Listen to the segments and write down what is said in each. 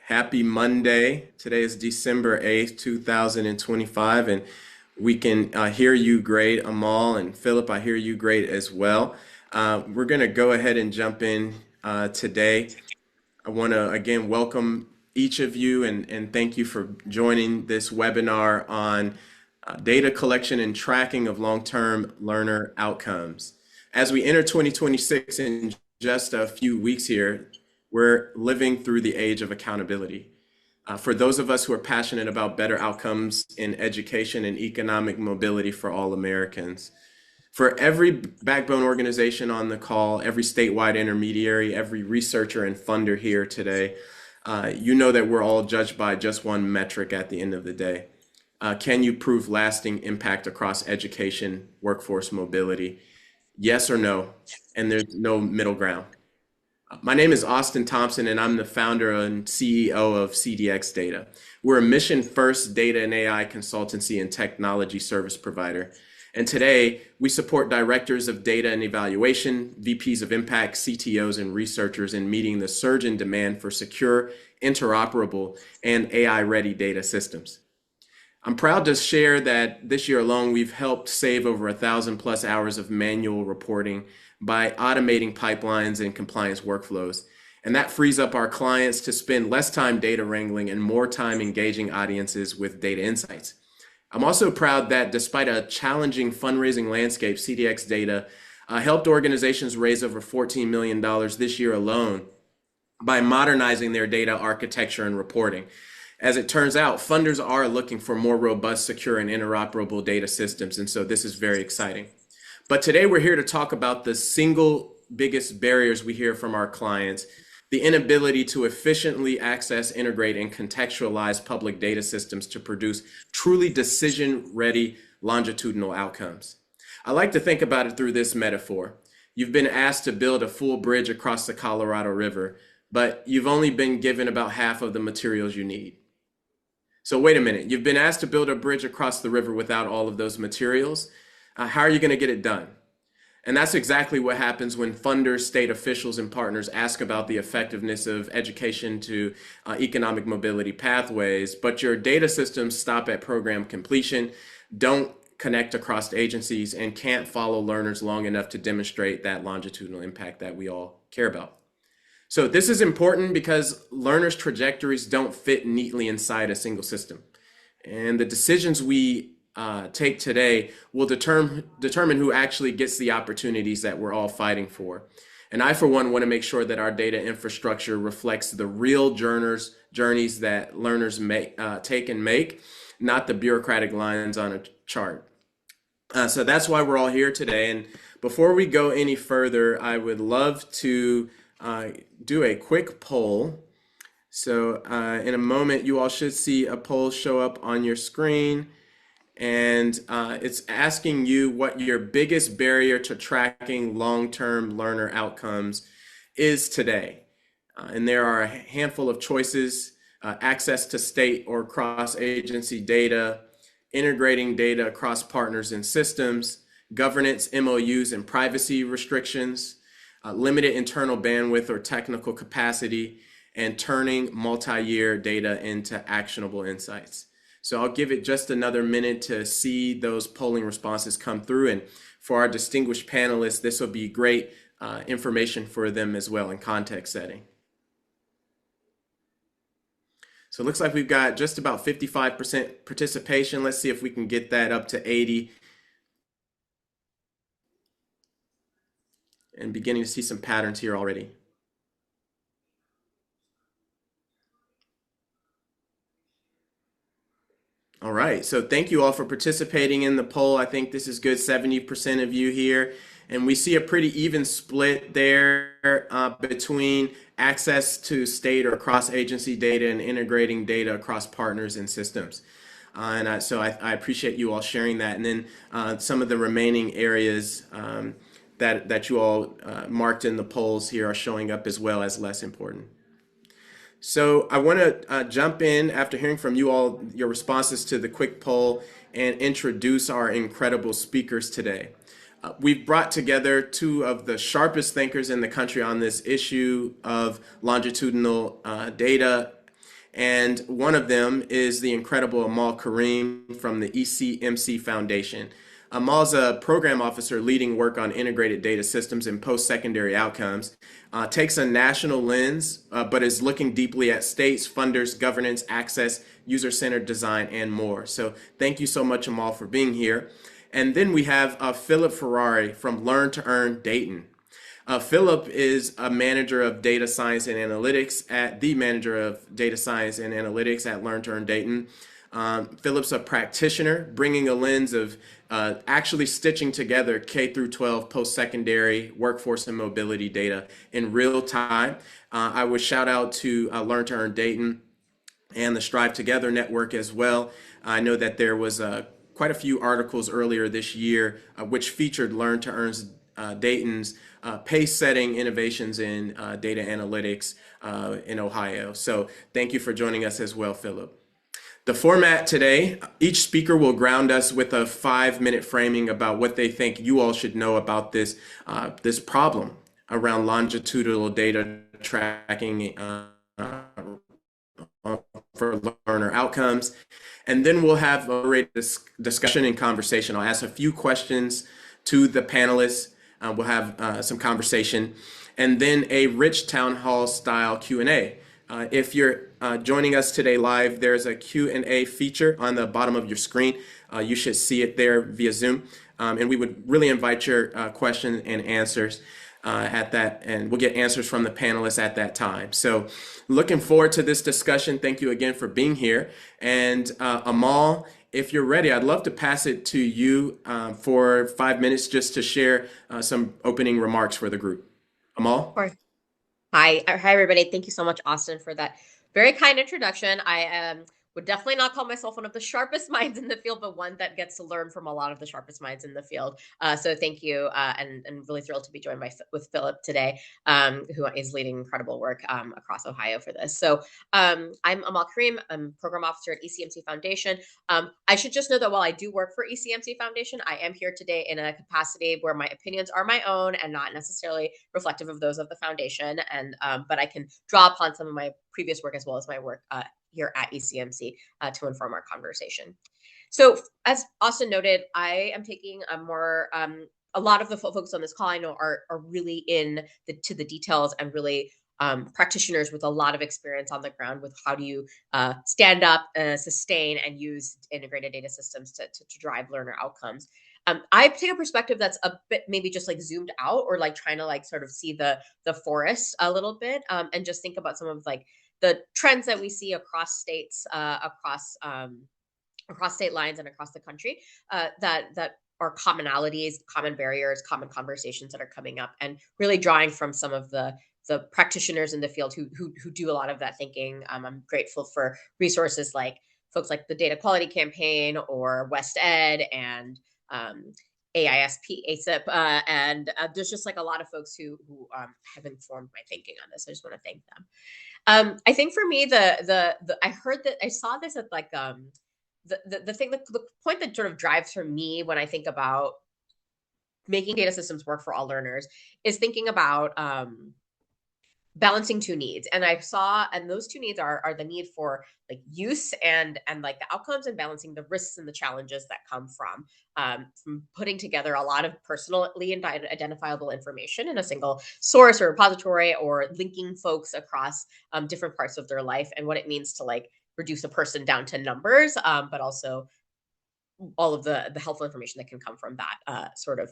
Happy Monday. Today is December 8th, 2025, and we can hear you great, Amal, and Philip, I hear you great as well. We're going to go ahead and jump in today. I want to again welcome each of you and thank you for joining this webinar on data collection and tracking of long-term learner outcomes. As we enter 2026 in just a few weeks here, we're living through the age of accountability. For those of us who are passionate about better outcomes in education and economic mobility for all Americans, for every backbone organization on the call, every statewide intermediary, every researcher and funder here today, you know that we're all judged by just one metric at the end of the day. Can you prove lasting impact across education, workforce mobility? Yes or no? And there's no middle ground. My name is Austin Thompson, and I'm the founder and CEO of CDX Data. We're a mission-first data and AI consultancy and technology service provider. And today, we support directors of data and evaluation, VPs of impact, CTOs, and researchers in meeting the surge in demand for secure, interoperable, and AI-ready data systems. I'm proud to share that this year alone, we've helped save over 1,000+ hours of manual reporting by automating pipelines and compliance workflows. And that frees up our clients to spend less time data wrangling and more time engaging audiences with data insights. I'm also proud that despite a challenging fundraising landscape, CDX Data helped organizations raise over $14 million this year alone by modernizing their data architecture and reporting. As it turns out, funders are looking for more robust, secure, and interoperable data systems, and so this is very exciting. But today we're here to talk about the single biggest barriers we hear from our clients, the inability to efficiently access, integrate, and contextualize public data systems to produce truly decision-ready longitudinal outcomes. I like to think about it through this metaphor. You've been asked to build a full bridge across the Colorado River, but you've only been given about half of the materials you need. So wait a minute, you've been asked to build a bridge across the river without all of those materials. How are you going to get it done? And that's exactly what happens when funders, state officials, and partners ask about the effectiveness of education to economic mobility pathways, but your data systems stop at program completion, don't connect across agencies, and can't follow learners long enough to demonstrate that longitudinal impact that we all care about. So this is important because learners' trajectories don't fit neatly inside a single system. And the decisions we take today will determine who actually gets the opportunities that we're all fighting for. And I, for one, want to make sure that our data infrastructure reflects the real journeys that learners take and make, not the bureaucratic lines on a chart. So that's why we're all here today. And before we go any further, I would love to do a quick poll. So in a moment, you all should see a poll show up on your screen. And it's asking you what your biggest barrier to tracking long-term learner outcomes is today. And there are a handful of choices: access to state or cross-agency data, integrating data across partners and systems, governance, MOUs, and privacy restrictions, limited internal bandwidth or technical capacity, and turning multi-year data into actionable insights. So I'll give it just another minute to see those polling responses come through. And for our distinguished panelists, this will be great information for them as well in context setting. So it looks like we've got just about 55% participation. Let's see if we can get that up to 80. And beginning to see some patterns here already. All right, so thank you all for participating in the poll. I think this is good, 70% of you here. And we see a pretty even split there between access to state or cross-agency data and integrating data across partners and systems. So I appreciate you all sharing that. And then some of the remaining areas that you all marked in the polls here are showing up as well as less important. So I want to jump in after hearing from you all, your responses to the quick poll, and introduce our incredible speakers today. We've brought together two of the sharpest thinkers in the country on this issue of longitudinal data. And one of them is the incredible Amal Karim from the ECMC Foundation. Amal's a program officer leading work on integrated data systems and post-secondary outcomes. Takes a national lens, but is looking deeply at states, funders, governance, access, user-centered design, and more. So thank you so much, Amal, for being here. And then we have Philip Ferrari from Learn to Earn Dayton. Philip is a manager of data science and analytics at the manager of data science and analytics at Learn to Earn Dayton. Philip's a practitioner bringing a lens of actually stitching together K through 12 post-secondary workforce and mobility data in real time. I would shout out to Learn to Earn Dayton and the Strive Together network as well. I know that there was quite a few articles earlier this year which featured Learn to Earn's Dayton's pace-setting innovations in data analytics in Ohio. So thank you for joining us as well, Philip. The format today, each speaker will ground us with a 5-minute framing about what they think you all should know about this problem around longitudinal data tracking for learner outcomes. And then we'll have a discussion and conversation. I'll ask a few questions to the panelists. We'll have some conversation, and then a rich town hall style Q&A. If you're joining us today live, there's a Q&A feature on the bottom of your screen. You should see it there via Zoom. And we would really invite your questions and answers at that, and we'll get answers from the panelists at that time. So looking forward to this discussion. Thank you again for being here. And Amal, if you're ready, I'd love to pass it to you for 5 minutes just to share some opening remarks for the group. Amal? Of course. Hi, everybody. Thank you so much, Austin, for that very kind introduction. I would definitely not call myself one of the sharpest minds in the field, but one that gets to learn from a lot of the sharpest minds in the field. So thank you, and really thrilled to be joined with Philip today, who is leading incredible work across Ohio for this. So I'm Amal Karim. I'm program officer at ECMC Foundation. I should just know that while I do work for ECMC Foundation, I am here today in a capacity where my opinions are my own and not necessarily reflective of those of the foundation. And but I can draw upon some of my previous work as well as my work here at ECMC to inform our conversation. So as Austin noted, I am taking a lot of the folks on this call I know are really to the details and really practitioners with a lot of experience on the ground with how do you stand up, sustain, and use integrated data systems to drive learner outcomes. I take a perspective that's a bit maybe just like zoomed out, or like trying to like sort of see the forest a little bit, and just think about some of like the trends that we see across states, across state lines and across the country, that are commonalities, common barriers, common conversations that are coming up, and really drawing from some of the practitioners in the field who do a lot of that thinking. I'm grateful for resources like folks like the Data Quality Campaign or West Ed and AISP, ASIP, and there's just like a lot of folks who have informed my thinking on this. I just want to thank them. I think for me, I saw this at like the point that sort of drives for me when I think about making data systems work for all learners is thinking about balancing two needs. And those two needs are the need for like use and like the outcomes, and balancing the risks and the challenges that come from putting together a lot of personally identifiable information in a single source or repository, or linking folks across different parts of their life, and what it means to like reduce a person down to numbers, but also all of the helpful information that can come from that sort of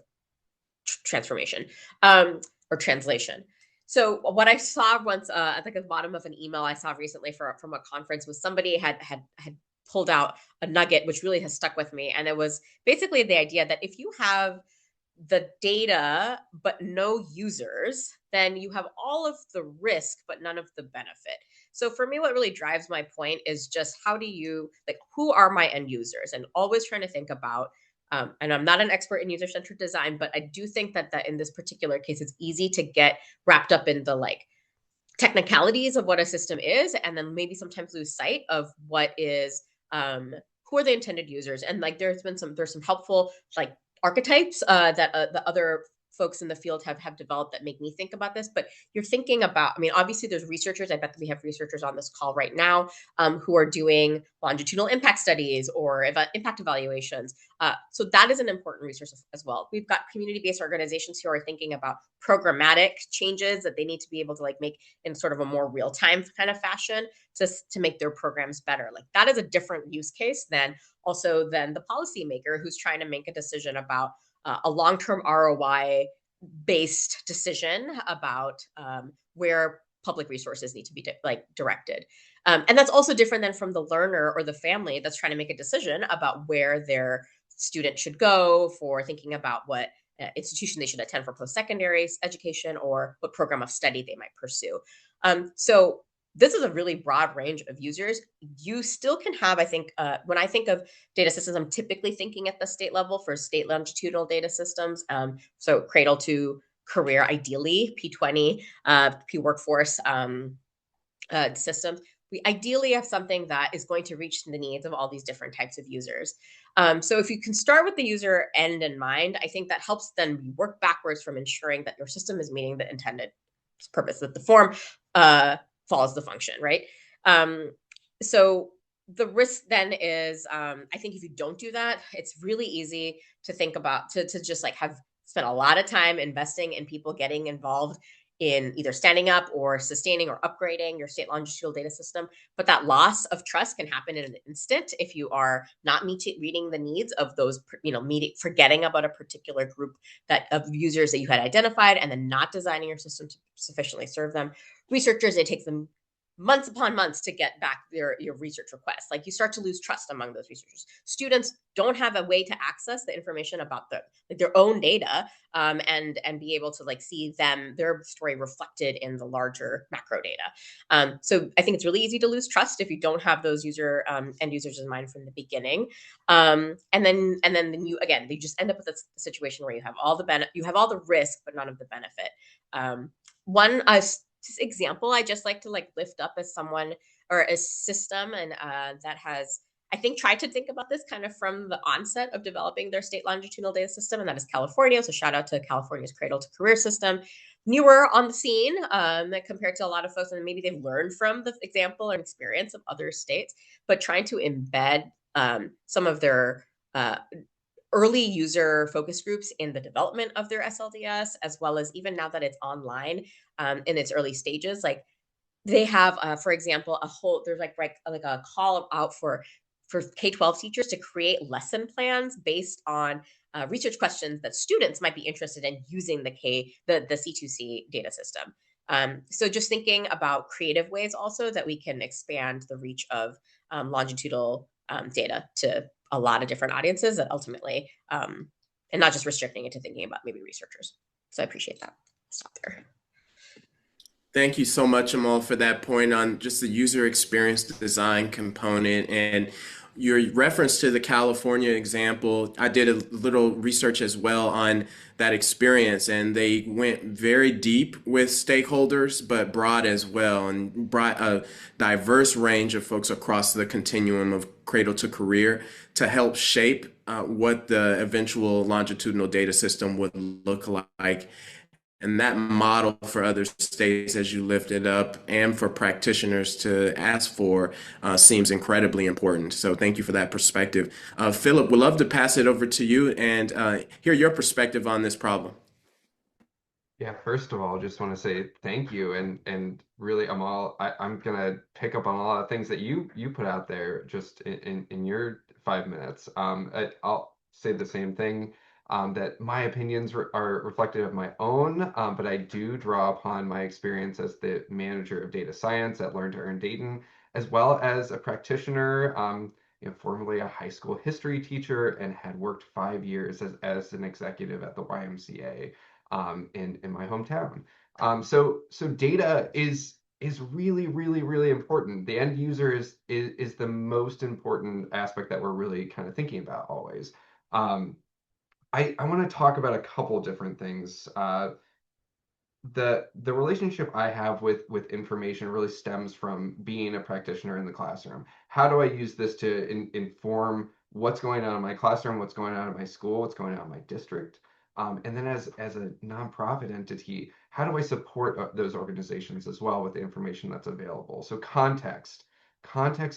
transformation or translation. So what I saw once at like the bottom of an email I saw recently from a conference was somebody had pulled out a nugget, which really has stuck with me. And it was basically the idea that if you have the data but no users, then you have all of the risk but none of the benefit. So for me, what really drives my point is just who are my end users, and always trying to think about, and I'm not an expert in user-centered design, but I do think that in this particular case, it's easy to get wrapped up in the like technicalities of what a system is, and then maybe sometimes lose sight of what is, who are the intended users. And like there's some helpful like archetypes that the other folks in the field have developed that make me think about this. But you're thinking about, I mean, obviously there's researchers. I bet that we have researchers on this call right now who are doing longitudinal impact studies or impact evaluations. So that is an important resource as well. We've got community-based organizations who are thinking about programmatic changes that they need to be able to like make in sort of a more real-time kind of fashion to make their programs better. Like that is a different use case than the policymaker who's trying to make a decision about a long-term ROI based decision about where public resources need to be directed. And that's also different than from the learner or the family that's trying to make a decision about where their student should go for thinking about what institution they should attend for post-secondary education or what program of study they might pursue. So this is a really broad range of users. You still can have, I think, when I think of data systems, I'm typically thinking at the state level for state longitudinal data systems. So cradle to career, ideally, P20, P workforce systems. We ideally have something that is going to reach the needs of all these different types of users. So if you can start with the user end in mind, I think that helps then work backwards from ensuring that your system is meeting the intended purpose, that the form follows the function, right? So the risk then is, I think if you don't do that, it's really easy to think about, to just like have spent a lot of time investing in people getting involved in either standing up or sustaining or upgrading your state longitudinal data system. But that loss of trust can happen in an instant if you are not reading the needs of those, forgetting about a particular group of users that you had identified and then not designing your system to sufficiently serve them. Researchers, it takes them months upon months to get back your research requests. Like you start to lose trust among those researchers. Students don't have a way to access the information about their own data and be able to like see their story reflected in the larger macro data. So I think it's really easy to lose trust if you don't have those end users in mind from the beginning. And then you just end up with a situation where you have all the risk but none of the benefit. One example I just like to lift up as someone or a system and that has, I think, tried to think about this kind of from the onset of developing their state longitudinal data system, and that is California. So shout out to California's cradle-to-career system. Newer on the scene compared to a lot of folks, and maybe they've learned from the example and experience of other states, but trying to embed some of their early user focus groups in the development of their SLDS, as well as even now that it's online in its early stages. Like they have, for example, there's like a call out for K-12 teachers to create lesson plans based on research questions that students might be interested in using the C2C data system. So just thinking about creative ways also that we can expand the reach of longitudinal data to a lot of different audiences that ultimately, and not just restricting it to thinking about maybe researchers. So I appreciate that. Stop there. Thank you so much, Amal, for that point on just the user experience design component and your reference to the California example. I did a little research as well on that experience, and they went very deep with stakeholders, but broad as well, and brought a diverse range of folks across the continuum of cradle to career to help shape what the eventual longitudinal data system would look like. And that model for other states, as you lift it up, and for practitioners to ask for, seems incredibly important. So thank you for that perspective. Philip, we'd love to pass it over to you and hear your perspective on this problem. Yeah, first of all, just want to say thank you and really, Amal, I'm gonna pick up on a lot of things that you put out there just in your 5 minutes. I'll say the same thing. That my opinions are reflective of my own, but I do draw upon my experience as the manager of data science at Learn to Earn Dayton, as well as a practitioner, formerly a high school history teacher, and had worked 5 years as an executive at the YMCA in my hometown. So data is really, really, really important. The end user is the most important aspect that we're really kind of thinking about always. I want to talk about a couple different things. The relationship I have with information really stems from being a practitioner in the classroom. How do I use this to inform what's going on in my classroom, what's going on in my school, what's going on in my district. And then as a nonprofit entity, how do I support those organizations as well with the information that's available? So context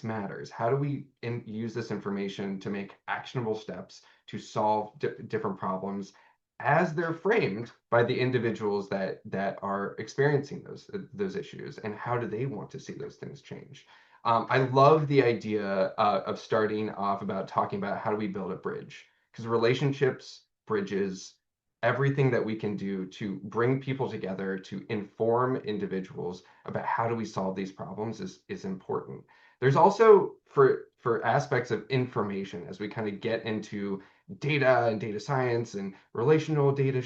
matters. How do we use this information to make actionable steps to solve different problems as they're framed by the individuals that are experiencing those issues, and how do they want to see those things change? I love the idea of starting off about talking about how do we build a bridge, because relationships, bridges, everything that we can do to bring people together to inform individuals about how do we solve these problems is important. There's also for aspects of information as we kind of get into data and data science and relational data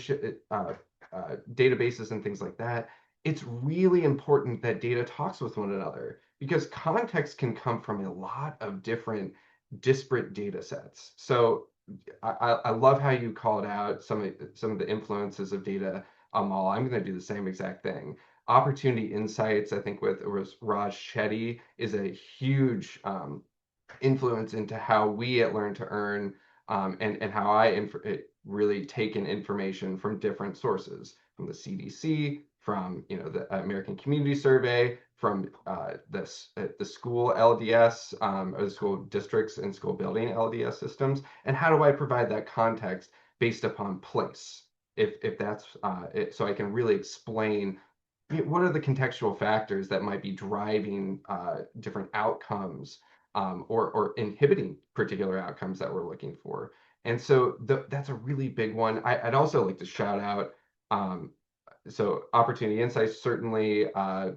databases and things like that. It's really important that data talks with one another because context can come from a lot of different disparate data sets. So I love how you called out some of the influences of data, Amal. I'm going to do the same exact thing. Opportunity insights, I think with Raj Shetty, is a huge influence into how we at Learn to Earn and how really take in information from different sources, from the CDC, from the American Community Survey, from the school LDS or the school districts and school building LDS systems, and how do I provide that context based upon place? If that's it, so I can really explain what are the contextual factors that might be driving different outcomes or inhibiting particular outcomes that we're looking for. And so that's a really big one. I'd also like to shout out, so Opportunity Insights, certainly the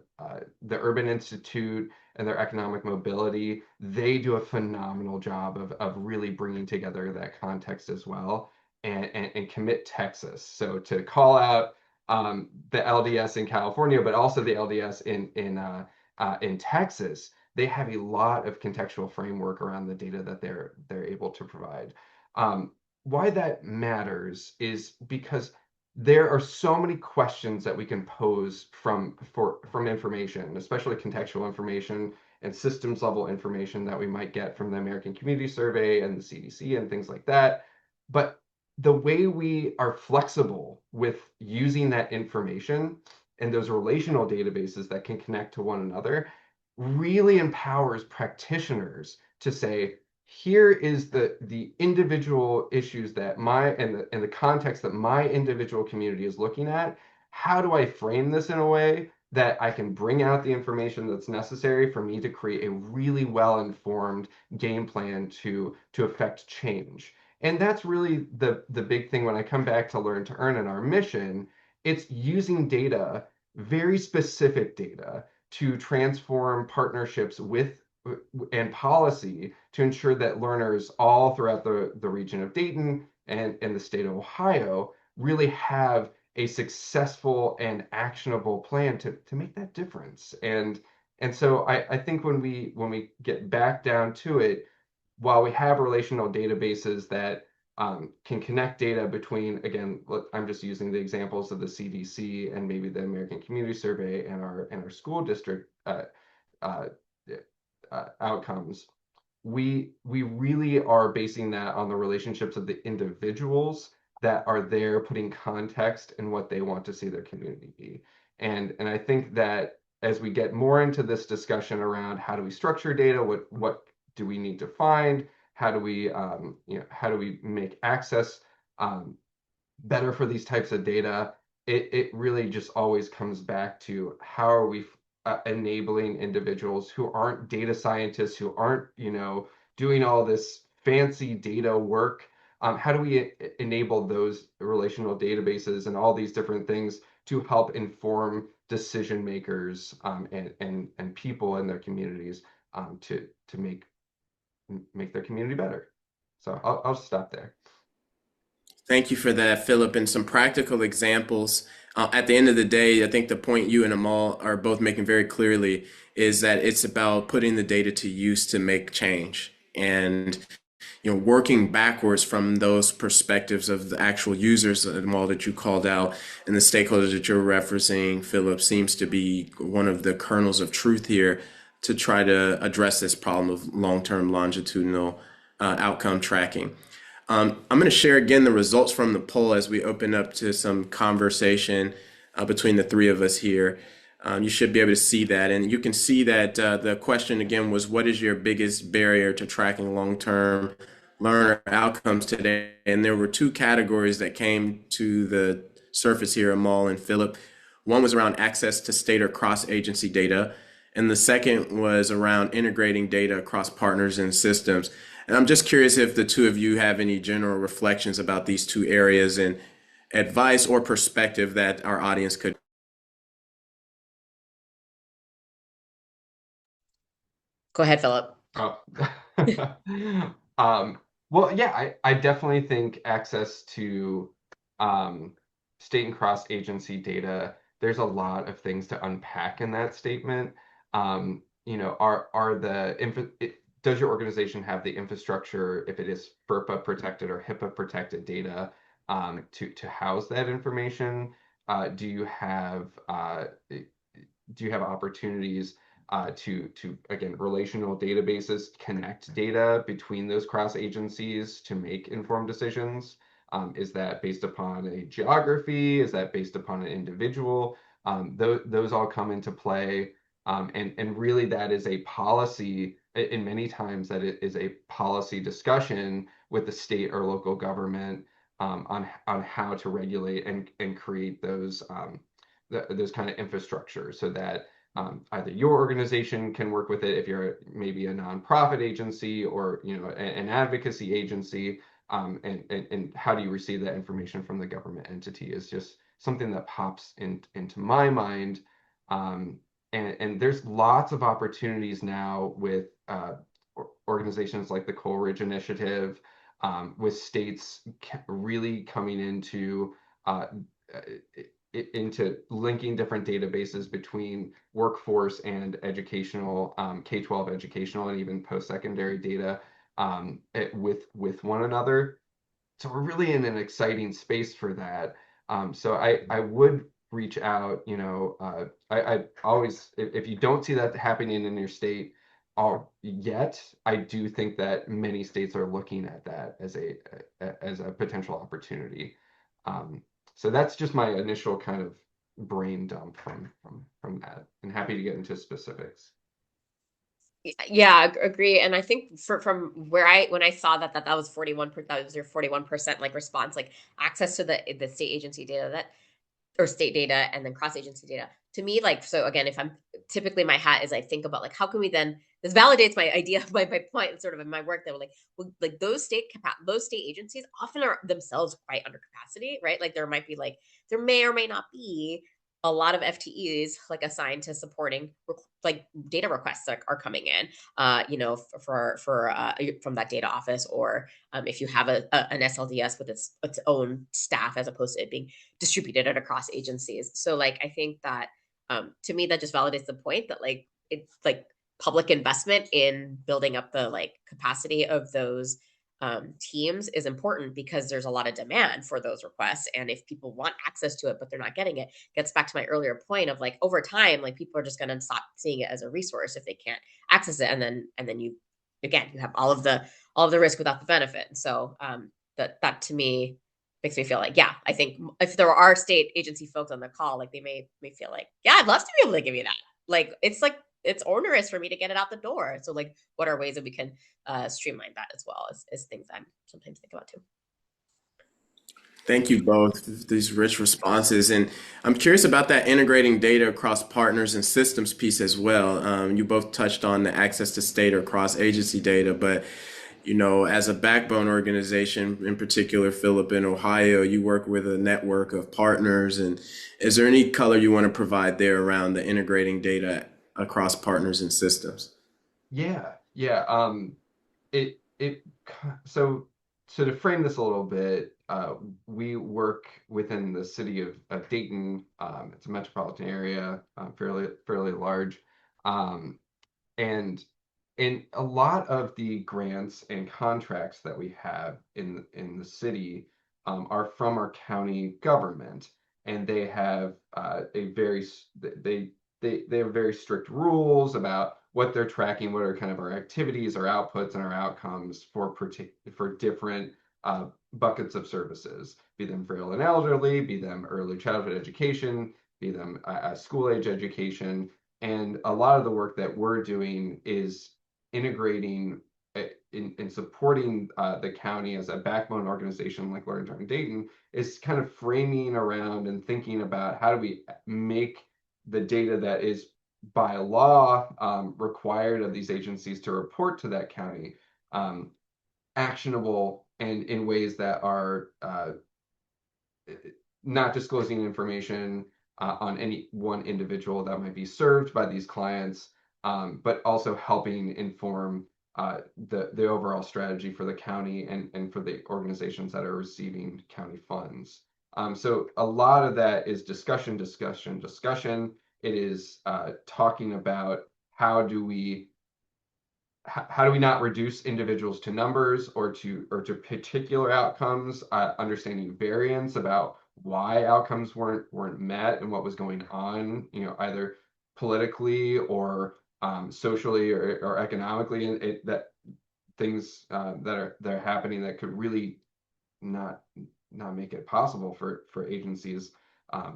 Urban Institute and their economic mobility, they do a phenomenal job of really bringing together that context as well. And Commit Texas. So to call out the LDS in California, but also the LDS in Texas, they have a lot of contextual framework around the data that they're able to provide. Why that matters is because there are so many questions that we can pose from information, especially contextual information and systems level information that we might get from the American Community Survey and the CDC and things like that. But the way we are flexible with using that information and those relational databases that can connect to one another really empowers practitioners to say, here is the individual issues that and the context that my individual community is looking at. How do I frame this in a way that I can bring out the information that's necessary for me to create a really well-informed game plan to affect change? And that's really the big thing when I come back to Learn to Earn and our mission. It's using data, very specific data, to transform partnerships with and policy to ensure that learners all throughout the region of Dayton and the state of Ohio really have a successful and actionable plan to make that difference. And so I think when we get back down to it, while we have relational databases that can connect data between, again, look, I'm just using the examples of the CDC and maybe the American Community Survey and our school district uh, outcomes, we really are basing that on the relationships of the individuals that are there putting context in what they want to see their community be. And I think that as we get more into this discussion around how do we structure data, what do we need to find, how do we how do we make access better for these types of data, it really just always comes back to how are we enabling individuals who aren't data scientists, who aren't doing all this fancy data work. How do we enable those relational databases and all these different things to help inform decision makers and people in their communities to make their community better? So I'll stop there. Thank you for that, Philip, and some practical examples. At the end of the day, I think the point you and Amal are both making very clearly is that it's about putting the data to use to make change. And working backwards from those perspectives of the actual users and all that you called out and the stakeholders that you're referencing, Philip, seems to be one of the kernels of truth here to try to address this problem of long-term longitudinal outcome tracking. I'm going to share again the results from the poll as we open up to some conversation between the three of us here. You should be able to see that. And you can see that the question again was, what is your biggest barrier to tracking long-term learner outcomes today? And there were two categories that came to the surface here, Amal and Philip. One was around access to state or cross-agency data, and the second was around integrating data across partners and systems. And I'm just curious if the two of you have any general reflections about these two areas and advice or perspective that our audience could. Go ahead, Philip. Oh. Well, yeah, I definitely think access to state and cross-agency data, there's a lot of things to unpack in that statement. You know, does your organization have the infrastructure, if it is FERPA protected or HIPAA protected data, to house that information? Do you have opportunities to again, relational databases connect data between those cross agencies to make informed decisions? Is that based upon a geography? Is that based upon an individual? Those all come into play. And really that is a policy, in many times that it is a policy discussion with the state or local government on how to regulate and create those kind of infrastructure so that either your organization can work with it if you're maybe a nonprofit agency or an advocacy agency, and how do you receive that information from the government entity is just something that pops into my mind. And there's lots of opportunities now with organizations like the Coleridge Initiative, with states really coming into linking different databases between workforce and educational, K-12 educational, and even post-secondary data with one another. So we're really in an exciting space for that. So I would reach out, I always, if you don't see that happening in your state yet, I do think that many states are looking at that as a potential opportunity. So that's just my initial kind of brain dump from that, and happy to get into specifics. Yeah, agree. And I think from where when I saw that was 41%, that was your 41% like response, like access to the state agency data, that or state data and then cross agency data. To me, like, so again, if I'm typically, my hat is I think about like, how can we then, this validates my idea, my point sort of in my work, that we're like, well, like those state agencies often are themselves quite under capacity, right? Like there may or may not be a lot of FTEs like assigned to supporting like data requests that are coming in, for from that data office, or if you have an SLDS with its own staff as opposed to it being distributed across agencies. So like I think that to me that just validates the point that like it's like public investment in building up the like capacity of those teams is important, because there's a lot of demand for those requests, and if people want access to it but they're not getting it, gets back to my earlier point of like over time, like people are just going to stop seeing it as a resource if they can't access it, and then you have all of the risk without the benefit. And so that to me makes me feel like, yeah, I think if there are state agency folks on the call, like they may feel like, yeah, I'd love to be able to give you that. Like it's onerous for me to get it out the door. So like, what are ways that we can streamline that as well, as things I'm sometimes think about too. Thank you both for these rich responses. And I'm curious about that integrating data across partners and systems piece as well. You both touched on the access to state or cross agency data, but as a backbone organization, in particular, Philip, in Ohio, you work with a network of partners. And is there any color you want to provide there around the integrating data across partners and systems? Yeah. It so to frame this a little bit, we work within the city of Dayton. It's a metropolitan area, fairly large, and in a lot of the grants and contracts that we have in the city are from our county government, and they have they have very strict rules about what they're tracking, what are kind of our activities, our outputs, and our outcomes for different buckets of services, be them frail and elderly, be them early childhood education, be them school age education. And a lot of the work that we're doing is integrating in supporting the county as a backbone organization like Learn Dayton, is kind of framing around and thinking about how do we make the data that is by law required of these agencies to report to that county actionable and in ways that are not disclosing information on any one individual that might be served by these clients, but also helping inform the overall strategy for the county and for the organizations that are receiving county funds. So a lot of that is discussion. It is talking about how do we not reduce individuals to numbers or to particular outcomes, understanding variance about why outcomes weren't met and what was going on, either politically or socially or economically, and that things that are happening that could really not make it possible for agencies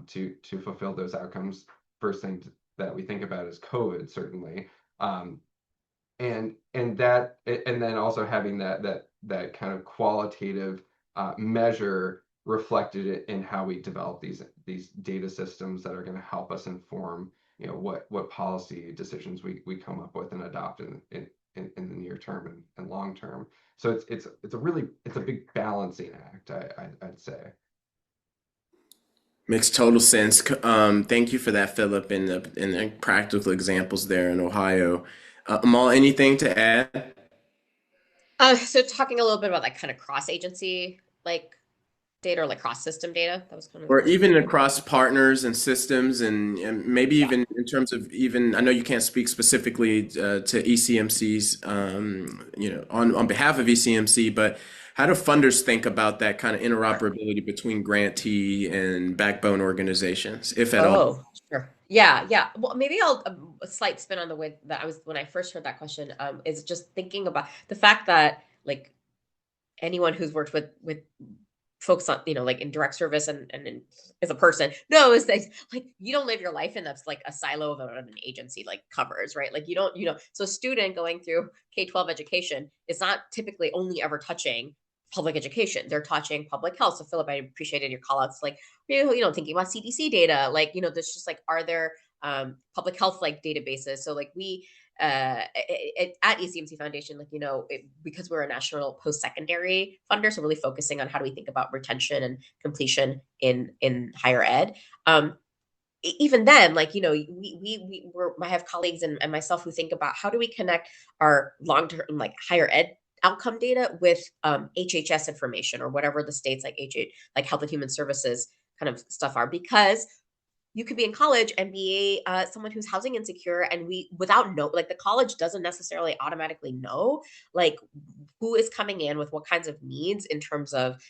to fulfill those outcomes. First thing that we think about is COVID, certainly. And then also having that kind of qualitative measure reflected in how we develop these data systems that are going to help us inform what policy decisions we come up with and adopt in the near term and long term. So it's a big balancing act, I'd say. Makes total sense. Thank you for that, Philip, and the practical examples there in Ohio. Amal, anything to add? So talking a little bit about like kind of cross agency like data or like cross system data. That was kind of the Or question. even across partners and systems, and maybe Yeah. even in terms of even, I know you can't speak specifically to ECMCs, on behalf of ECMC, but how do funders think about that kind of interoperability between grantee and backbone organizations, if at all? Oh, sure. Yeah, yeah. Well, maybe I'll a slight spin on the way that I was when I first heard that question. Is just thinking about the fact that like anyone who's worked with folks on like in direct service and as a person knows that like you don't live your life in that's like a silo of an agency like covers, right? Like you don't so a student going through K-12 education is not typically only ever touching public education. They're touching public health. So Philip, I appreciated your call outs like thinking about CDC data, like there's just like are there public health like databases. So like we at ECMC Foundation, like because we're a national post-secondary funder, so really focusing on how do we think about retention and completion in higher ed. Even then, like I have colleagues and myself who think about how do we connect our long-term like higher ed outcome data with HHS information or whatever the states like like Health and Human Services kind of stuff are, because you could be in college and be someone who's housing insecure, and like the college doesn't necessarily automatically know like who is coming in with what kinds of needs in terms of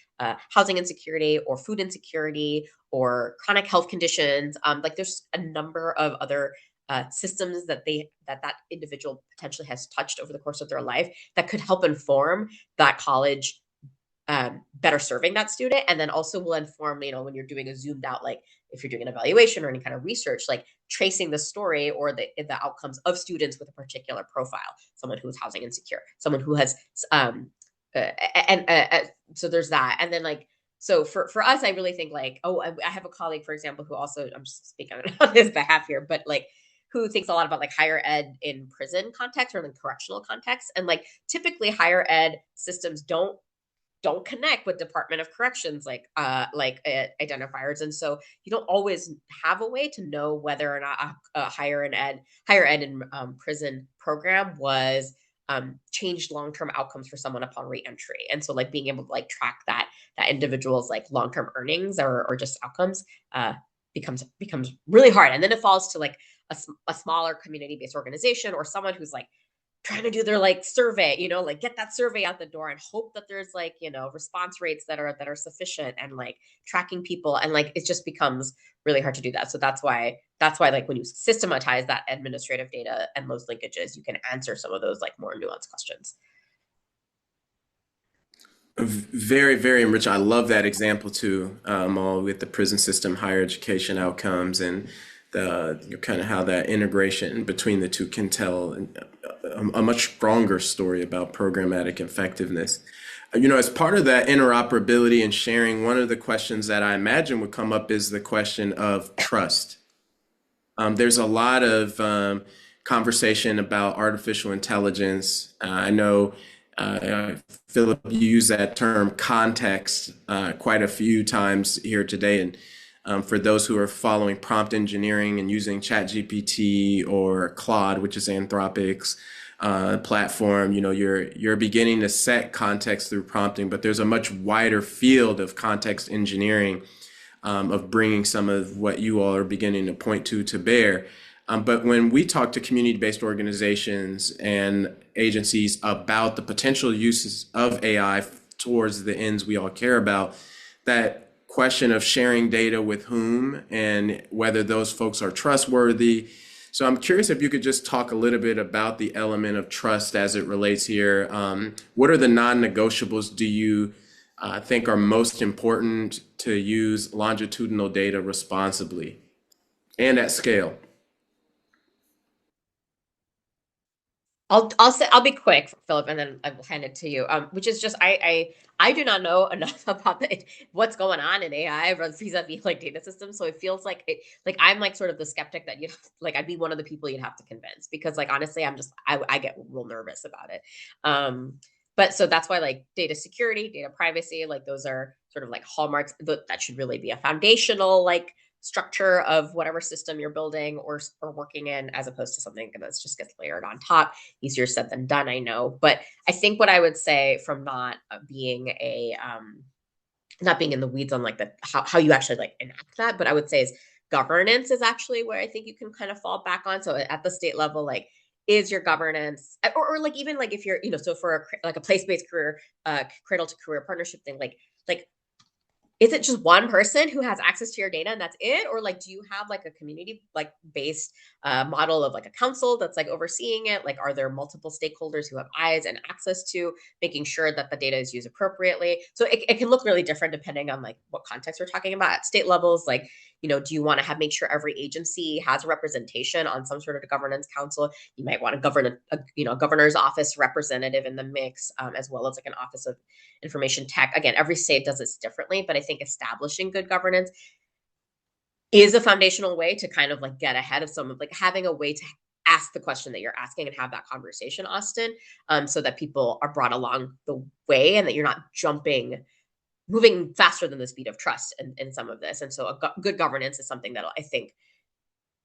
housing insecurity or food insecurity or chronic health conditions. Like there's a number of other systems that that individual potentially has touched over the course of their life that could help inform that college better serving that student, and then also will inform when you're doing a zoomed out, like if you're doing an evaluation or any kind of research, like tracing the story or the outcomes of students with a particular profile, someone who is housing insecure, someone who has so there's that. And then like so for us, I really think like I have a colleague, for example, who also, I'm just speaking on his behalf here, but like who thinks a lot about like higher ed in prison context or in correctional context, and like typically higher ed systems don't connect with Department of Corrections identifiers, and so you don't always have a way to know whether or not a higher ed in prison program was changed long-term outcomes for someone upon reentry. And so like being able to like track that individual's like long-term earnings or just outcomes becomes really hard. And then it falls to like a smaller community-based organization or someone who's like trying to do their like survey, like get that survey out the door and hope that there's like, response rates that are sufficient, and like tracking people, and like it just becomes really hard to do that. So that's why like when you systematize that administrative data and those linkages, you can answer some of those like more nuanced questions. Very, very enrich. I love that example too, all with the prison system, higher education outcomes, and the kind of how that integration between the two can tell a much stronger story about programmatic effectiveness. As part of that interoperability and sharing, one of the questions that I imagine would come up is the question of trust. There's a lot of conversation about artificial intelligence. I know, Philip, you use that term context quite a few times here today. And for those who are following prompt engineering and using ChatGPT or Claude, which is Anthropic's platform, you're beginning to set context through prompting, but there's a much wider field of context engineering, of bringing some of what you all are beginning to point to bear. But when we talk to community-based organizations and agencies about the potential uses of AI towards the ends we all care about, that question of sharing data with whom and whether those folks are trustworthy. So I'm curious if you could just talk a little bit about the element of trust as it relates here. What are the non-negotiables do you think are most important to use longitudinal data responsibly and at scale? I'll be quick, Philip, and then I will hand it to you. Which is just I do not know enough about what's going on in AI vis-a-vis like data systems. So it feels like I'm like sort of the skeptic that you like I'd be one of the people you'd have to convince, because like honestly I get real nervous about it. But so that's why like data security, data privacy, like those are sort of like hallmarks that should really be a foundational like structure of whatever system you're building or working in, as opposed to something that's just gets layered on top. Easier said than done, I know. But I think what I would say, from not being not being in the weeds on like the how you actually like enact that, but I would say is governance is actually where I think you can kind of fall back on. So at the state level, like is your governance, or like even like if you're, so for like a place-based career, cradle to career partnership thing, like is it just one person who has access to your data and that's it? Or like, do you have like a community like based model of like a council that's like overseeing it? Like, are there multiple stakeholders who have eyes and access to making sure that the data is used appropriately? So it can look really different depending on like what context we're talking about. At state levels, like, do you want to make sure every agency has a representation on some sort of governance council? You might want to govern a governor's office representative in the mix, as well as like an office of information tech. Again, every state does this differently, but I think establishing good governance is a foundational way to kind of like get ahead of some of like having a way to ask the question that you're asking and have that conversation, Austin, so that people are brought along the way and that you're not moving faster than the speed of trust in some of this. And so good governance is something that I think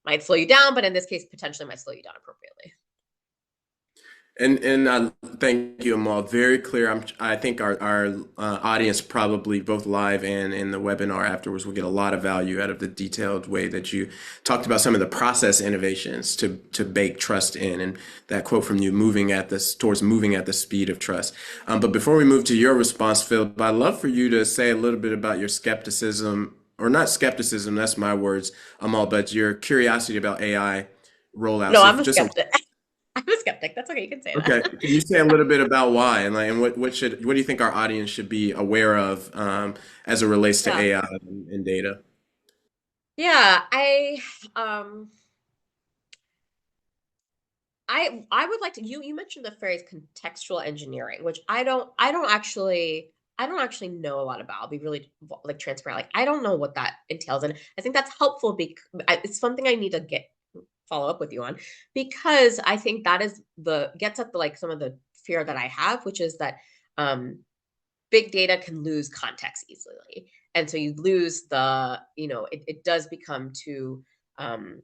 might slow you down, but in this case, potentially might slow you down appropriately. And thank you, Amal. Very clear. I think our audience, probably both live and in the webinar afterwards, will get a lot of value out of the detailed way that you talked about some of the process innovations to bake trust in, and that quote from you, moving at the speed of trust. But before we move to your response, Phil, I'd love for you to say a little bit about your skepticism, or not skepticism, that's my words, Amal, but your curiosity about AI rollout. No, So I'm a just skeptic. I'm a skeptic. That's okay. You can say Okay, that. can you say a little bit about why and what do you think our audience should be aware of, as it relates to Yeah. AI and data? Yeah. Um I would like to, you mentioned the phrase contextual engineering, which I don't actually know a lot about. I'll be really like transparent. Like I don't know what that entails, and I think that's helpful because it's something I need to get follow up with you on, because I think that is the gets at the like some of the fear that I have, which is that um big data can lose context easily, and so you lose it does become too um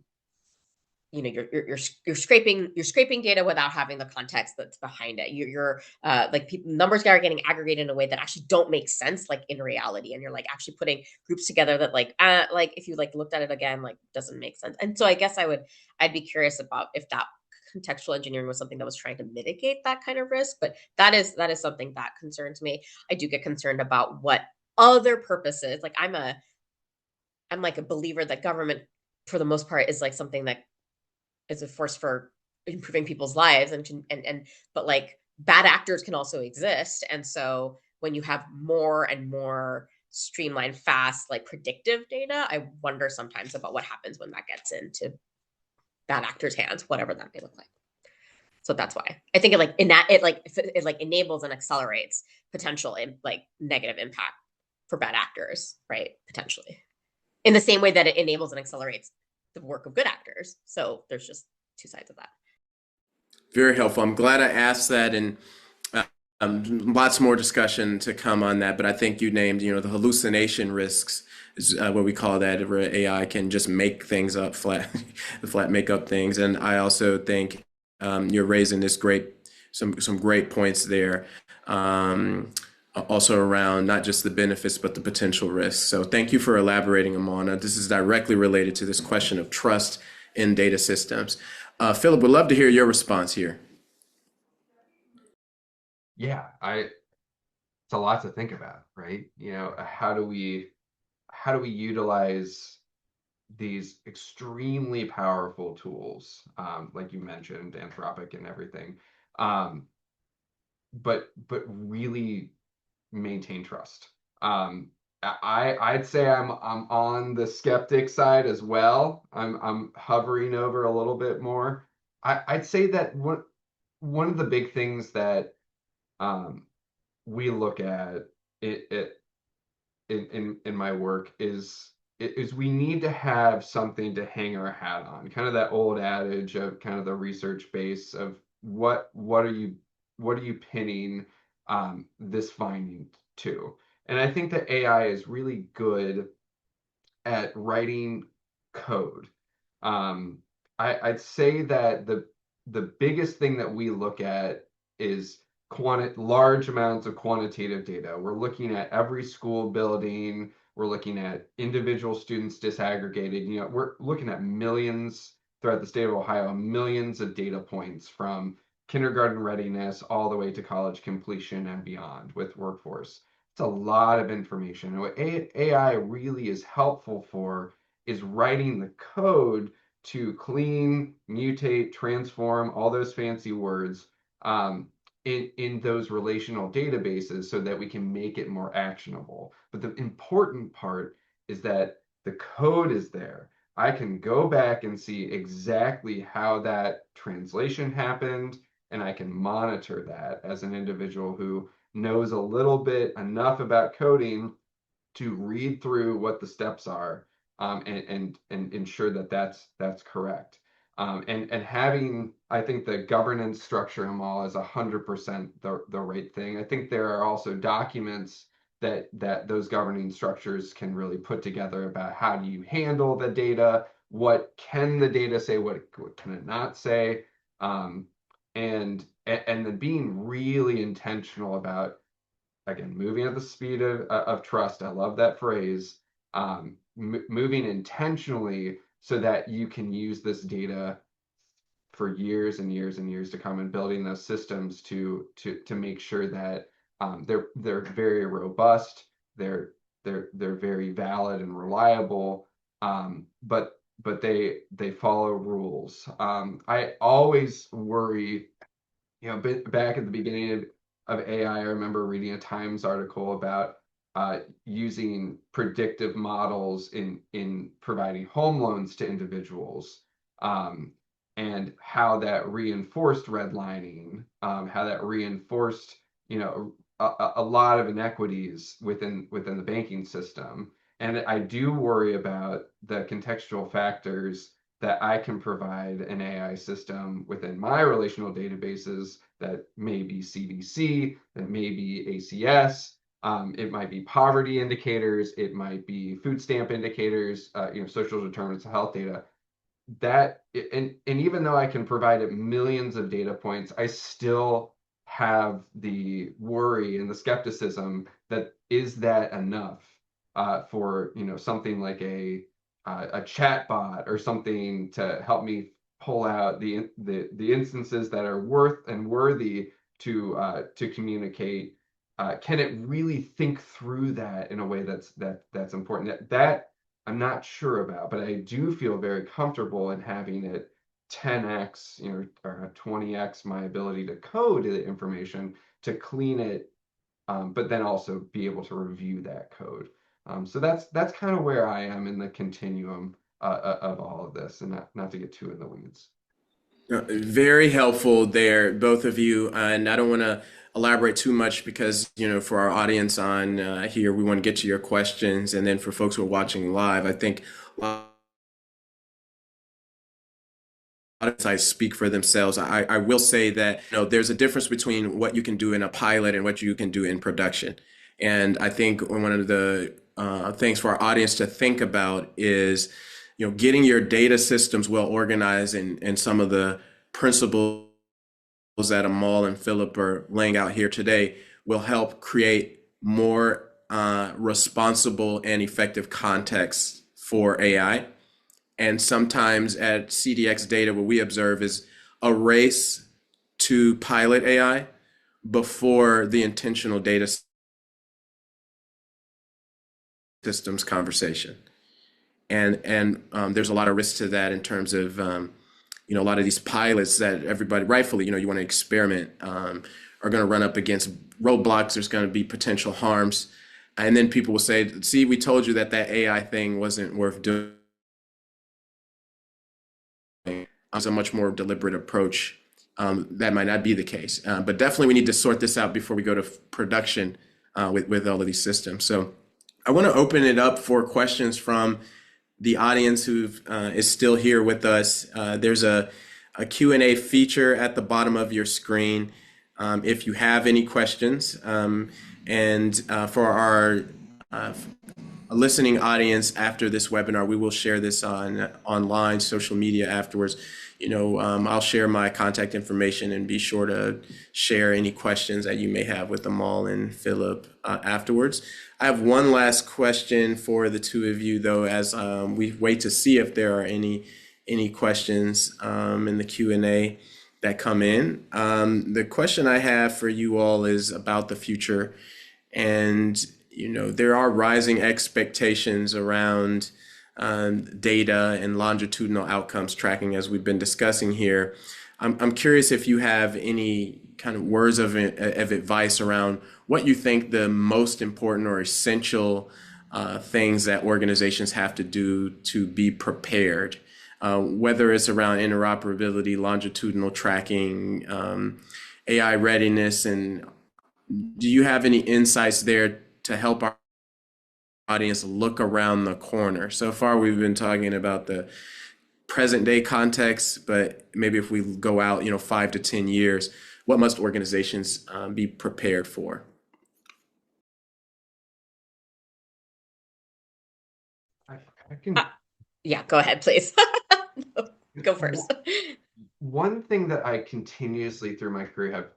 you're scraping data without having the context that's behind it. You're like numbers are getting aggregated in a way that actually don't make sense like in reality, and you're like actually putting groups together that like if you like looked at it again like doesn't make sense. And so I guess I'd be curious about if that contextual engineering was something that was trying to mitigate that kind of risk, but that is something that concerns me. I do get concerned about what other purposes. Like I'm like a believer that government, for the most part, is like something that is a force for improving people's lives, and but like bad actors can also exist, and so when you have more and more streamlined, fast, like predictive data, I wonder sometimes about what happens when that gets into bad actors' hands, whatever that may look like. So that's why I think it like enables and accelerates potential like negative impact for bad actors, right? Potentially, in the same way that it enables and accelerates the work of good actors. So there's just two sides of that. Very helpful. I'm glad I asked that, and lots more discussion to come on that. But I think you named, the hallucination risks is what we call that, where AI can just make things up, flat make up things. And I also think you're raising some great points there. Also around not just the benefits, but the potential risks. So thank you for elaborating, Amal. Now, this is directly related to this question of trust in data systems. Philip, would love to hear your response here. Yeah, it's a lot to think about, right? How do we utilize these extremely powerful tools, like you mentioned, Anthropic and everything, but really maintain trust. I'd say I'm on the skeptic side as well. I'm hovering over a little bit more. I'd say that one of the big things that we look at in my work is we need to have something to hang our hat on. Kind of that old adage of kind of the research base of what are you pinning this finding to? And I think that AI is really good at writing code. I'd say that the biggest thing that we look at is large amounts of quantitative data. We're looking at every school building. We're looking at individual students disaggregated. We're looking at millions throughout the state of Ohio, millions of data points from kindergarten readiness all the way to college completion and beyond with workforce. It's a lot of information. And what AI really is helpful for is writing the code to clean, mutate, transform, all those fancy words, in those relational databases so that we can make it more actionable. But the important part is that the code is there. I can go back and see exactly how that translation happened, and I can monitor that as an individual who knows a little bit enough about coding to read through what the steps are, and ensure that that's correct. And having, I think the governance structure in Amal is 100% the right thing. I think there are also documents that those governing structures can really put together about how do you handle the data, what can the data say, what can it not say, and then being really intentional about, again, moving at the speed of trust. I love that phrase. Moving intentionally so that you can use this data for years and years and years to come, and building those systems to make sure that they're very robust, they're very valid and reliable, but they follow rules. I always worry, back at the beginning of AI, I remember reading a Times article about using predictive models in providing home loans to individuals, and how that reinforced redlining, how that reinforced, a lot of inequities within the banking system. And I do worry about the contextual factors that I can provide an AI system within my relational databases that may be CDC, that may be ACS, it might be poverty indicators, it might be food stamp indicators, social determinants of health data. And even though I can provide it millions of data points, I still have the worry and the skepticism that is that enough for something like a chat bot or something to help me pull out the instances that are worth and worthy to communicate? Can it really think through that in a way that's important? That I'm not sure about, but I do feel very comfortable in having it 10x, or 20x my ability to code the information to clean it, but then also be able to review that code. So that's kind of where I am in the continuum of all of this, and not to get too in the weeds. Very helpful there, both of you. And I don't want to elaborate too much because, for our audience on here, we want to get to your questions. And then for folks who are watching live, I think a lot of insights speak for themselves. I will say that, there's a difference between what you can do in a pilot and what you can do in production. And I think one of the things for our audience to think about is, getting your data systems well organized, and some of the principles that Amal and Philip are laying out here today will help create more responsible and effective context for AI. And sometimes at CDX Data, what we observe is a race to pilot AI before the intentional data systems conversation. And there's a lot of risk to that in terms of a lot of these pilots that everybody rightfully, you want to experiment, are going to run up against roadblocks. There's going to be potential harms, and then people will say, "See, we told you that AI thing wasn't worth doing." It's a much more deliberate approach. That might not be the case, but definitely we need to sort this out before we go to production with all of these systems. So I want to open it up for questions from the audience who is still here with us. There's a Q&A feature at the bottom of your screen if you have any questions. And for our listening audience after this webinar, we will share this online, social media afterwards. I'll share my contact information, and be sure to share any questions that you may have with Amal and Philip afterwards. I have one last question for the two of you, though, as we wait to see if there are any questions in the Q&A that come in. The question I have for you all is about the future. And, there are rising expectations around data and longitudinal outcomes tracking, as we've been discussing here. I'm curious if you have any kind of words of advice around what you think the most important or essential things that organizations have to do to be prepared, whether it's around interoperability, longitudinal tracking, AI readiness, and do you have any insights there to help our audience look around the corner? So far, we've been talking about the present day context, but maybe if we go out, 5 to 10 years, what must organizations be prepared for? I can. Yeah, go ahead, please. Go first. One thing that I continuously through my career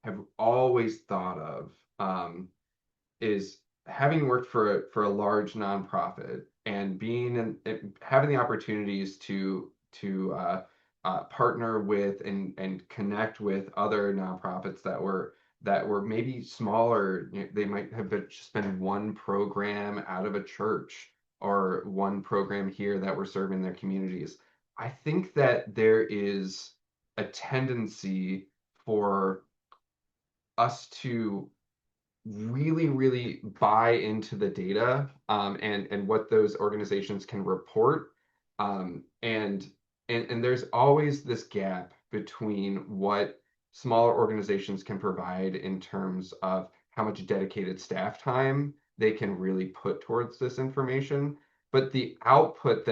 have always thought of, is having worked for a large nonprofit and having the opportunities to partner with and connect with other nonprofits that were maybe smaller. They might have just been one program out of a church or one program here that were serving their communities. I think that there is a tendency for us to really, really buy into the data, and what those organizations can report. And there's always this gap between what smaller organizations can provide in terms of how much dedicated staff time they can really put towards this information. But the outcome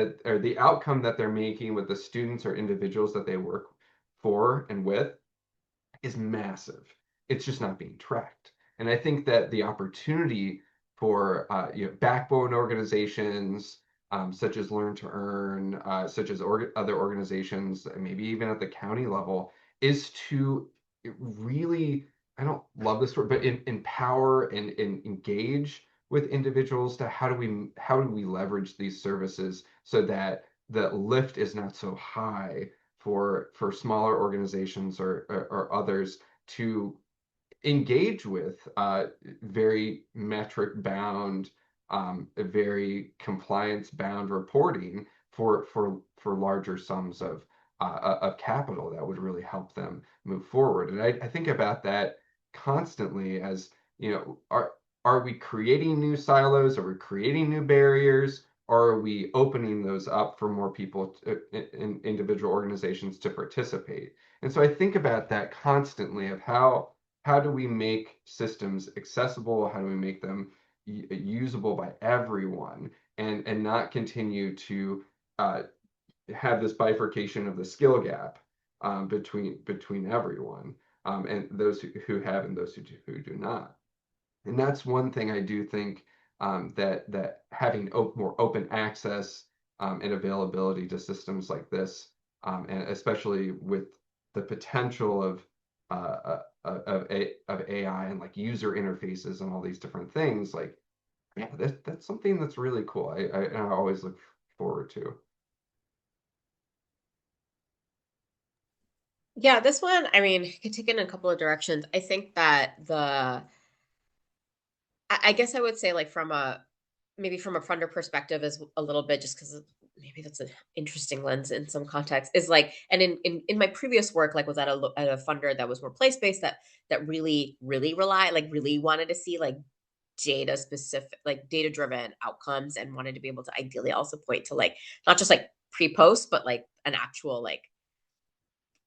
that they're making with the students or individuals that they work for and with is massive. It's just not being tracked. And I think that the opportunity for backbone organizations, such as Learn to Earn, such as other organizations, maybe even at the county level, is to really, I don't love this word, but empower and engage with individuals to how do we leverage these services so that the lift is not so high for smaller organizations or others to engage with very metric bound, very compliance bound reporting for larger sums of capital that would really help them move forward. And I think about that constantly as, are we creating new silos? Are we creating new barriers? Or are we opening those up for more people in individual organizations to participate? And so I think about that constantly of how do we make systems accessible? How do we make them usable by everyone and not continue to have this bifurcation of the skill gap between everyone and those who have and those who do not. And that's one thing I do think that having more open access and availability to systems like this, and especially with the potential of AI and like user interfaces and all these different things, like yeah, that's something that's really cool. I always look forward to. Yeah, this one, I mean, could take it in a couple of directions. I think that I guess I would say like maybe from a funder perspective is a little bit just because maybe that's an interesting lens in some context is like, and in my previous work, like was at a funder that was more place-based that really really wanted to see like data specific, like data driven outcomes and wanted to be able to ideally also point to like not just like pre-post, but like an actual like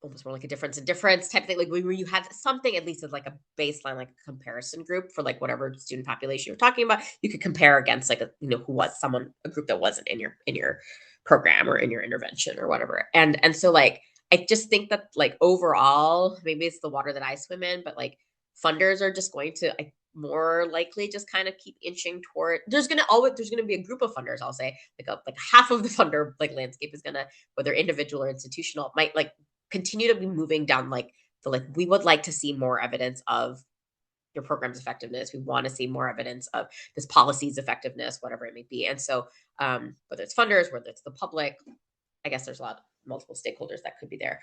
almost more like a difference in difference type of thing, like where you have something at least as like a baseline, like a comparison group for like whatever student population you're talking about. You could compare against like who was a group that wasn't in your program or in your intervention or whatever. And so like I just think that like overall, maybe it's the water that I swim in, but like funders are just going to more likely just kind of keep inching toward there's gonna be a group of funders, I'll say like half of the funder like landscape is gonna, whether individual or institutional, might like continue to be moving down like we would like to see more evidence of your program's effectiveness. We want to see more evidence of this policy's effectiveness, whatever it may be. And so whether it's funders, whether it's the public, I guess there's a lot of multiple stakeholders that could be there.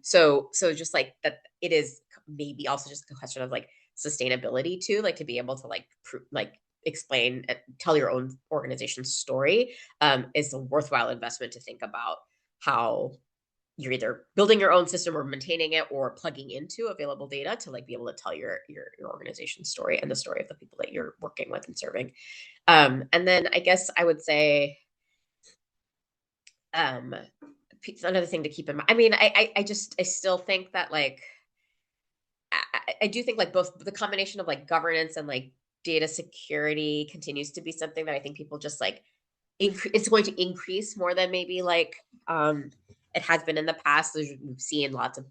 So just like that, it is maybe also just a question of like sustainability too, like to be able to like explain, tell your own organization's story is a worthwhile investment to think about how you're either building your own system or maintaining it or plugging into available data to like be able to tell your organization's story and the story of the people that you're working with and serving. And then I guess I would say another thing to keep in mind. I mean, I still think that like I do think like both the combination of like governance and like data security continues to be something that I think people just like it's going to increase more than maybe like it has been in the past. We've seen lots of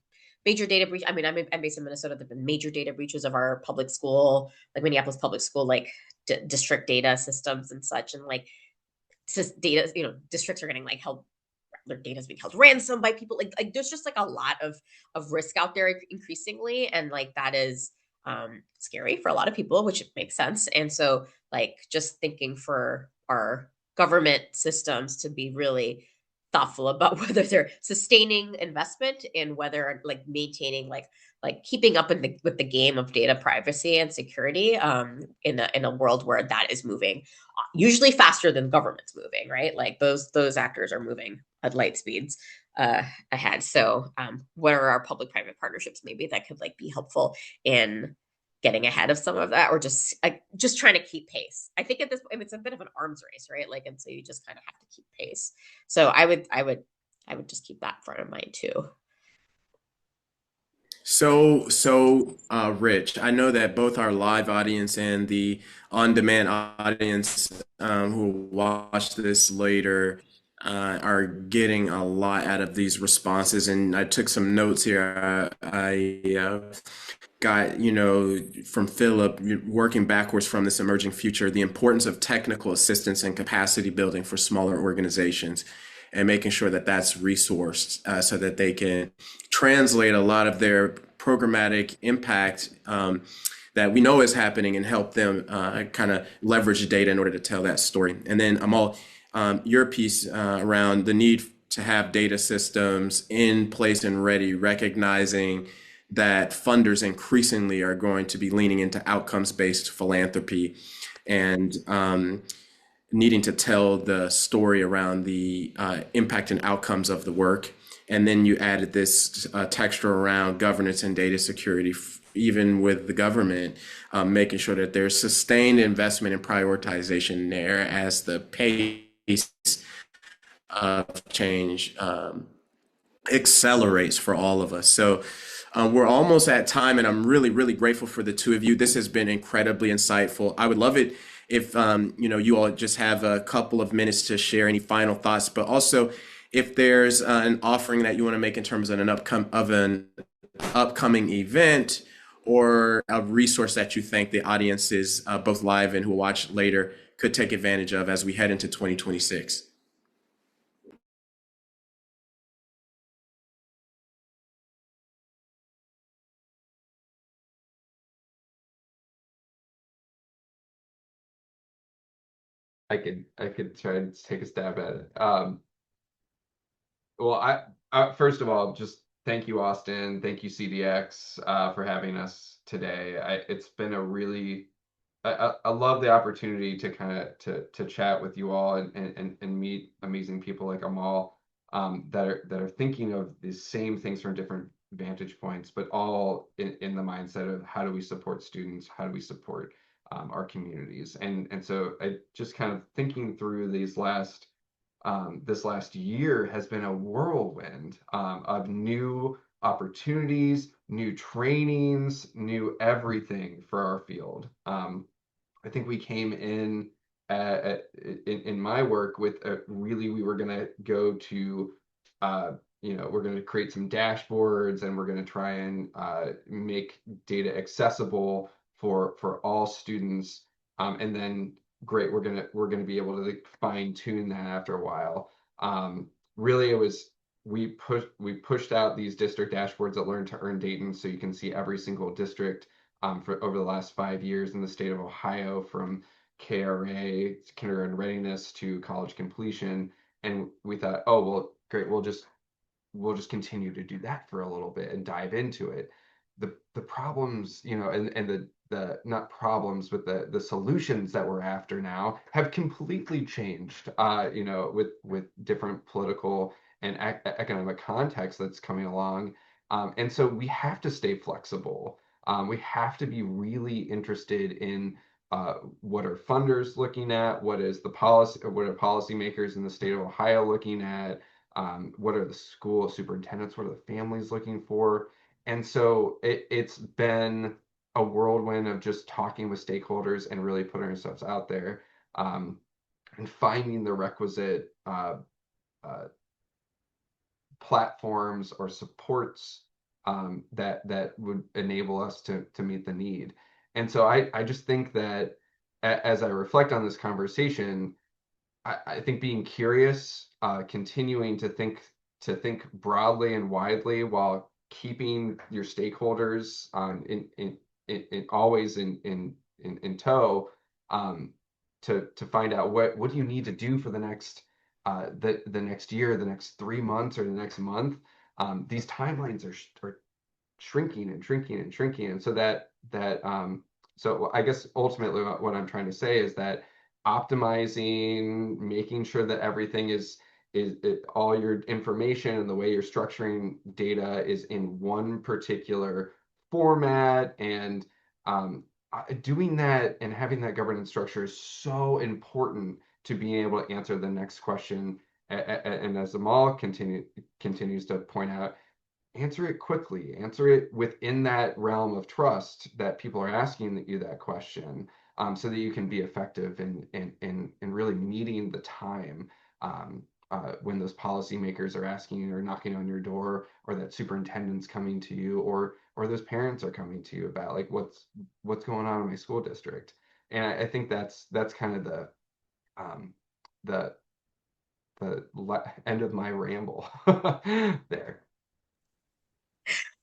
major data breach. I mean, I'm based in Minnesota. There've been major data breaches of our public school, like Minneapolis public school, like district data systems and such. And like data, districts are getting like held, their data is being held ransom by people. Like there's just like a lot of risk out there increasingly. And like that is scary for a lot of people, which makes sense. And so like just thinking for our government systems to be really thoughtful about whether they're sustaining investment and whether like maintaining like keeping up with the game of data privacy and security in a world where that is moving usually faster than government's moving, right? Like those actors are moving at light speeds ahead. So what are our public-private partnerships maybe that could like be helpful in getting ahead of some of that, or just trying to keep pace? I think at this point it's a bit of an arms race, right? Like, and so you just kind of have to keep pace. So I would just keep that front of mind too. So, Rich, I know that both our live audience and the on-demand audience who will watch this later are getting a lot out of these responses. And I took some notes here. I got, from Philip, working backwards from this emerging future, the importance of technical assistance and capacity building for smaller organizations and making sure that that's resourced so that they can translate a lot of their programmatic impact that we know is happening and help them kind of leverage data in order to tell that story. And then Amal, your piece around the need to have data systems in place and ready, recognizing that funders increasingly are going to be leaning into outcomes-based philanthropy and needing to tell the story around the impact and outcomes of the work. And then you added this texture around governance and data security, even with the government, making sure that there's sustained investment and prioritization there as the pace of change accelerates for all of us. So we're almost at time, and I'm really, really grateful for the two of you. This has been incredibly insightful. I would love it if you all just have a couple of minutes to share any final thoughts, but also if there's an offering that you want to make in terms of an upcoming event or a resource that you think the audiences, both live and who watch later, could take advantage of as we head into 2026. I could try and take a stab at it. Well, I first of all, just thank you, Austin. Thank you, CDX, for having us today. It's been a really I love the opportunity to kind of to chat with you all and meet amazing people like Amal, that are thinking of the same things from different vantage points, but all in the mindset of how do we support students, how do we support our communities, and so I just kind of thinking through this last year has been a whirlwind of new opportunities, new trainings, new everything for our field. I think we came in my work with really we were going to go to we're going to create some dashboards and we're going to try and make data accessible for all students, and then great, we're gonna be able to fine tune that after a while. Really, it was we pushed out these district dashboards at Learn to Earn Dayton, so you can see every single district for over the last 5 years in the state of Ohio, from KRA, kindergarten readiness, to college completion. And we thought, oh well, great, we'll just continue to do that for a little bit and dive into it. The problems, and the not problems, but the solutions that we're after now have completely changed, with different political and economic context that's coming along. And so we have to stay flexible. We have to be really interested in what are funders looking at, what are policymakers in the state of Ohio looking at, what are the school superintendents, what are the families looking for. And so it's been a whirlwind of just talking with stakeholders and really putting ourselves out there, and finding the requisite platforms or supports that would enable us to meet the need. And so I just think that as I reflect on this conversation, I think being curious, continuing to think broadly and widely while keeping your stakeholders always in tow, to find out what do you need to do for the next next year, the next 3 months, or the next month. These timelines are shrinking and shrinking and shrinking, and so I guess ultimately what I'm trying to say is that optimizing, making sure that everything is all your information and the way you're structuring data is in one particular format, and doing that and having that governance structure is so important to being able to answer the next question. And as Amal continues to point out, answer it quickly, answer it within that realm of trust that people are asking you that question, so that you can be effective in really meeting the time, when those policymakers are asking you or knocking on your door, or that superintendent's coming to you, or those parents are coming to you about like what's going on in my school district. And I think that's kind of the end of my ramble there.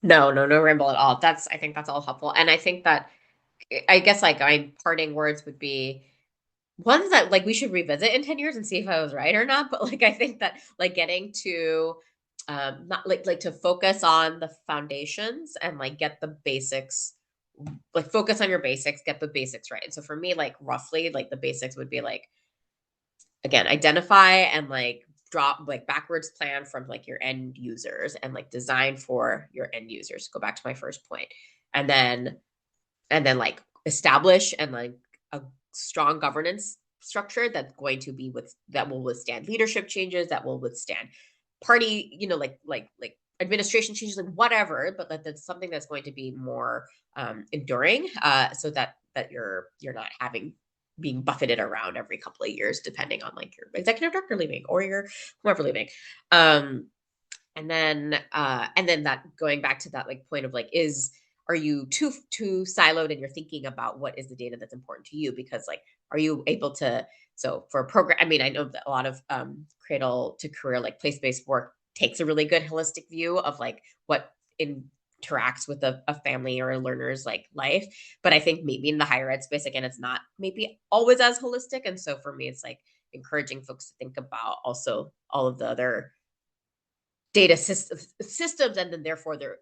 No ramble at all. I think that's all helpful. And I think that, I guess, like, my parting words would be, ones that like we should revisit in 10 years and see if I was right or not. But like I think that like getting to not like to focus on the foundations and like get the basics, like focus on your basics, get the basics right. And so for me, like roughly like the basics would be like, again, identify and like drop like backwards plan from like your end users and like design for your end users. Go back to my first point. And then like establish and like a strong governance structure that's going to be with that will withstand leadership changes, that will withstand party, like administration changes, like whatever, but that's something that's going to be more enduring, so that you're not having being buffeted around every couple of years depending on like your executive director leaving or your whoever leaving. And then that going back to that like point of like are you too siloed and you're thinking about what is the data that's important to you? Because like, are you able to, so for a program, I mean, I know that a lot of cradle to career, like place-based work takes a really good holistic view of like what interacts with a family or a learner's like life. But I think maybe in the higher ed space, again, it's not maybe always as holistic. And so for me, it's like encouraging folks to think about also all of the other data systems, and then therefore they're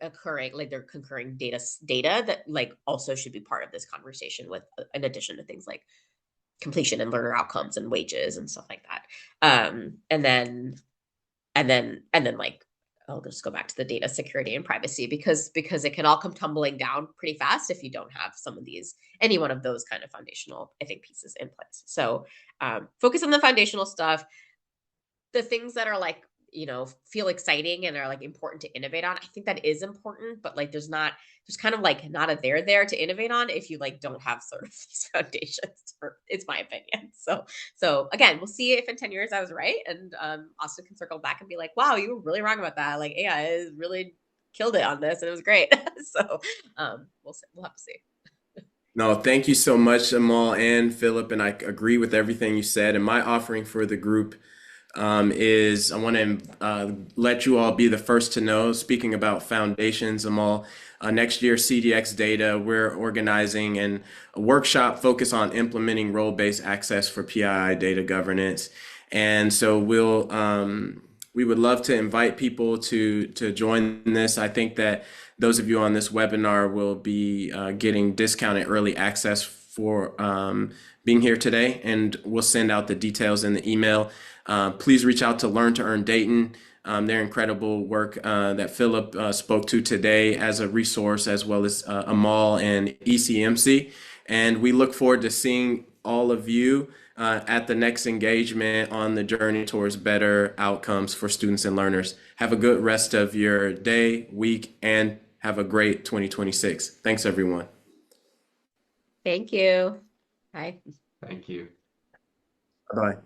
occurring like they're concurring data that like also should be part of this conversation with, in addition to things like completion and learner outcomes and wages and stuff like that. And then like I'll just go back to the data security and privacy because it can all come tumbling down pretty fast if you don't have some of these, any one of those kind of foundational, I think, pieces in place. So focus on the foundational stuff, the things that are like, feel exciting and are like important to innovate on. I think that is important, but like there's kind of like not a there to innovate on if you like don't have sort of these foundations, it's my opinion. So again, we'll see if in 10 years I was right, and Austin can circle back and be like, wow, you were really wrong about that. Like AI is really killed it on this and it was great. So we'll see. We'll have to see. No, thank you so much, Amal and Philip, and I agree with everything you said. And my offering for the group is I want to let you all be the first to know. Speaking about foundations, Amal, next year, CDX Data, we're organizing a workshop focused on implementing role-based access for PII data governance. And so we would love to invite people to join this. I think that those of you on this webinar will be getting discounted early access for being here today, and we'll send out the details in the email. Please reach out to Learn to Earn Dayton. Their incredible work that Philip spoke to today as a resource, as well as Amal and ECMC. And we look forward to seeing all of you at the next engagement on the journey towards better outcomes for students and learners. Have a good rest of your day, week, and have a great 2026. Thanks, everyone. Thank you. Bye. Thank you. Bye-bye.